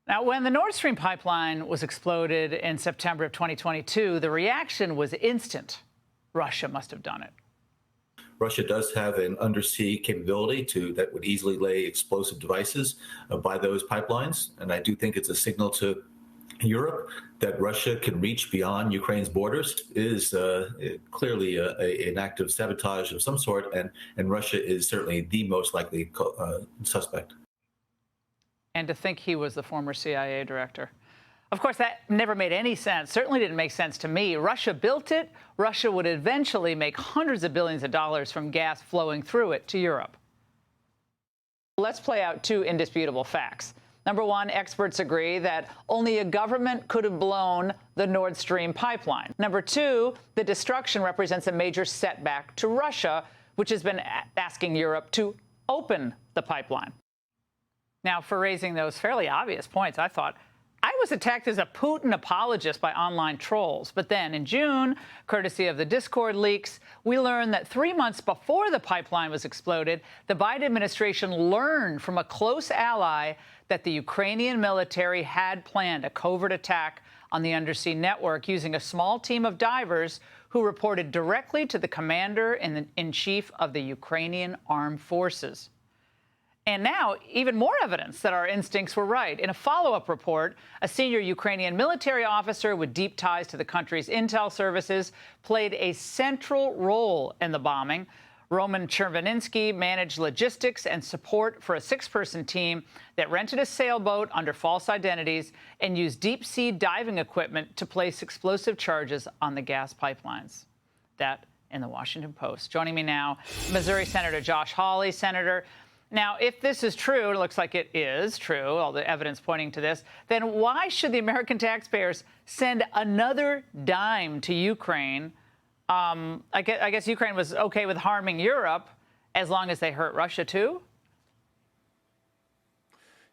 Now, when the Nord Stream pipeline was exploded in September of 2022, the reaction was instant. Russia must have done it. Russia does have an undersea capability that would easily lay explosive devices by those pipelines. And I do think it's a signal to Europe that Russia can reach beyond Ukraine's borders is clearly an act of sabotage of some sort. And Russia is certainly the most likely suspect. And to think he was the former CIA director. Of course, that never made any sense. Certainly didn't make sense to me. Russia built it. Russia would eventually make hundreds of billions of dollars from gas flowing through it to Europe. Let's play out two indisputable facts. Number one, experts agree that only a government could have blown the Nord Stream pipeline. Number two, the destruction represents a major setback to Russia, which has been asking Europe to open the pipeline. Now, for raising those fairly obvious points, I thought I was attacked as a Putin apologist by online trolls. But then in June, courtesy of the Discord leaks, we learned that 3 months before the pipeline was exploded, the Biden administration learned from a close ally that the Ukrainian military had planned a covert attack on the undersea network using a small team of divers who reported directly to the commander-in-chief of the Ukrainian armed forces. And now, even more evidence that our instincts were right. In a follow-up report, a senior Ukrainian military officer with deep ties to the country's intel services played a central role in the bombing. Roman Cherveninsky managed logistics and support for a 6-person team that rented a sailboat under false identities and used deep-sea diving equipment to place explosive charges on the gas pipelines. That in the Washington Post. Joining me now, Missouri Senator Josh Hawley. Senator, now, if this is true, it looks like it is true, all the evidence pointing to this, then why should the American taxpayers send another dime to Ukraine? I guess Ukraine was okay with harming Europe as long as they hurt Russia, too?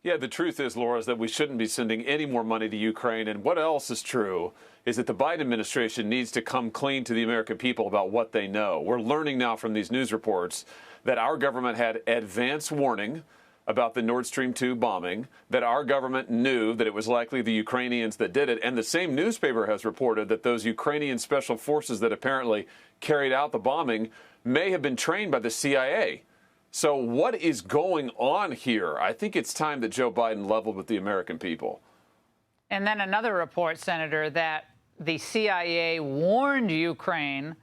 Yeah, the truth is, Laura, is that we shouldn't be sending any more money to Ukraine. And what else is true is that the Biden administration needs to come clean to the American people about what they know. We're learning now from these news reports that our government had advance warning about the Nord Stream 2 bombing, that our government knew that it was likely the Ukrainians that did it. And the same newspaper has reported that those Ukrainian special forces that apparently carried out the bombing may have been trained by the CIA. So what is going on here? I think it's time that Joe Biden leveled with the American people. And then another report, Senator, that the CIA warned Ukraine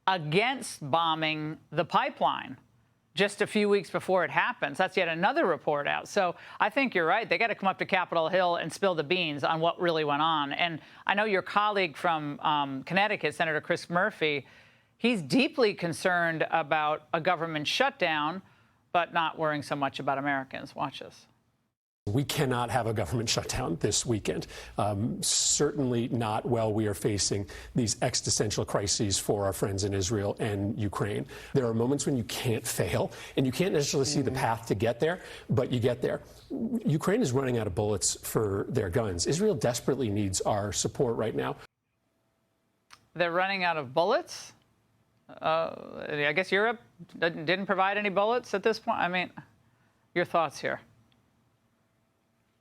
against bombing the pipeline just a few weeks before it happens. That's yet another report out. So I think you're right. They got to come up to Capitol Hill and spill the beans on what really went on. And I know your colleague from Connecticut, Senator Chris Murphy, he's deeply concerned about a government shutdown, but not worrying so much about Americans. Watch this. We cannot have a government shutdown this weekend. Certainly not while we are facing these existential crises for our friends in Israel and Ukraine. There are moments when you can't fail, and you can't necessarily see the path to get there, but you get there. Ukraine is running out of bullets for their guns. Israel desperately needs our support right now. They're running out of bullets? I guess Europe didn't provide any bullets at this point. I mean, your thoughts here?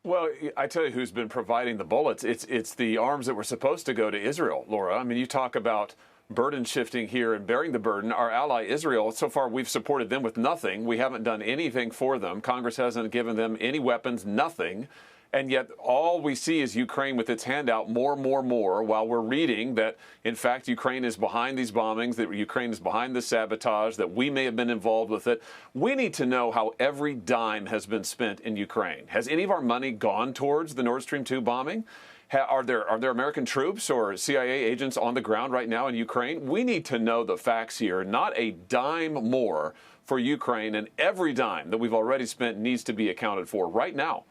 Well, I tell you who's been providing the bullets. It's the arms that were supposed to go to Israel, Laura. I mean, you talk about burden shifting here and bearing the burden. Our ally Israel, so far we've supported them with nothing. We haven't done anything for them. Congress hasn't given them any weapons, nothing. And yet all we see is Ukraine with its hand out more, while we're reading that, in fact, Ukraine is behind these bombings, that Ukraine is behind the sabotage, that we may have been involved with it. We need to know how every dime has been spent in Ukraine. Has any of our money gone towards the Nord Stream 2 bombing? Are there American troops or CIA agents on the ground right now in Ukraine? We need to know the facts here, not a dime more for Ukraine, and every dime that we've already spent needs to be accounted for right now.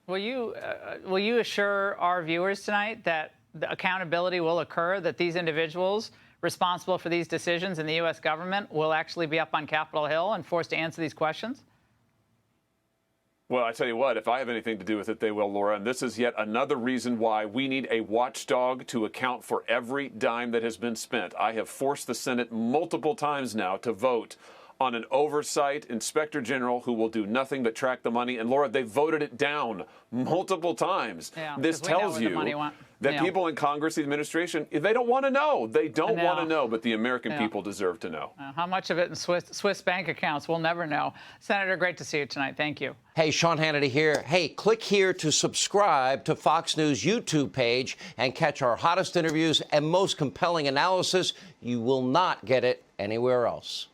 Will you assure our viewers tonight that the accountability will occur, that these individuals responsible for these decisions in the U.S. government will actually be up on Capitol Hill and forced to answer these questions? Well, I tell you what, if I have anything to do with it, they will, Laura. And this is yet another reason why we need a watchdog to account for every dime that has been spent. I have forced the Senate multiple times now to vote on an oversight inspector general who will do nothing but track the money. And Laura, they voted it down multiple times. Yeah, this tells you that people in Congress, the administration, they don't want to know. They don't want to know, but the American people deserve to know. How much of it in Swiss bank accounts, we'll never know. Senator, great to see you tonight. Thank you. Hey, Sean Hannity here. Hey, click here to subscribe to Fox News YouTube page and catch our hottest interviews and most compelling analysis. You will not get it anywhere else.